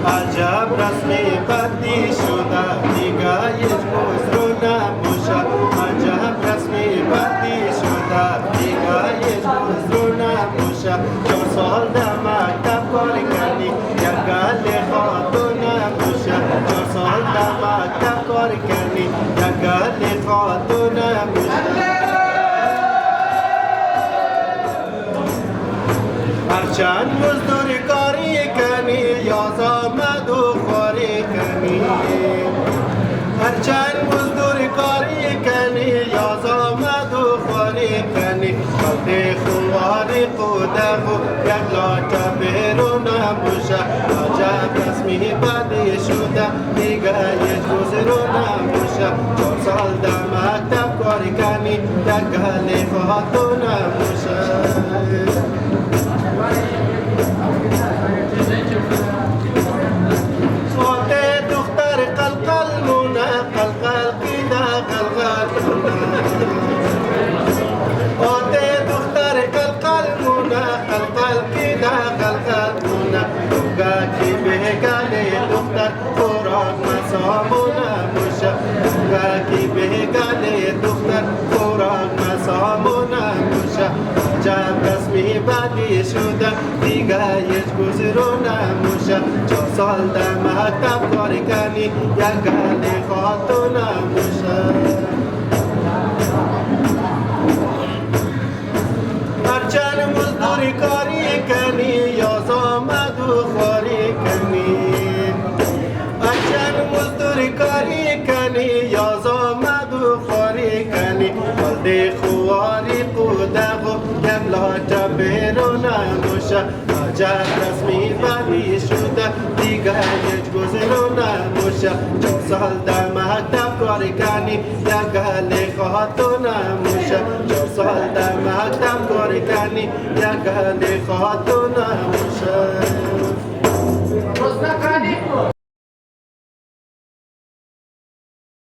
عجب رسمی بدی شده دیگه هیچ عذر نباشه عجب رسمی بدی شده دیگه هیچ عذر نباشه 4 سال در مکتب کار کنی یک گل خاتون نباشه 4 سال در مکتب کار کنی یک گل خاتون نباشه هرچند مزدوری کاری کنی یا زامد و خواری کنی هرچند مزدوری کاری کنی یا زامد و خواری کنی وقت خواری خوده و یک لاته بیرون نباشه عجب رسمی بدی شده دیگه هیچ گذر نباشه 4 سال در مکتب کاری کنی یک گل خاتون نباشه عجب رسمی بدی شده دیگه هیچ گذر نباشه 4 سال در مکتب کار کنی یک گل خاتون نباشه هرچند مزدوری کاری کنی یا زامد و خواری کنی هرچند مزدوری کاری کنی یا زامد و خواری کنی ولد خواری قوده و یک لاته بیرون نباشه عجب رسمی بدی شده دیگه هیچ گذر نباشه 4 سال در مکتب کار کنی یک گل خاتون نباشه 4 سال در مکتب کار کنی یک گل خاتون نباشه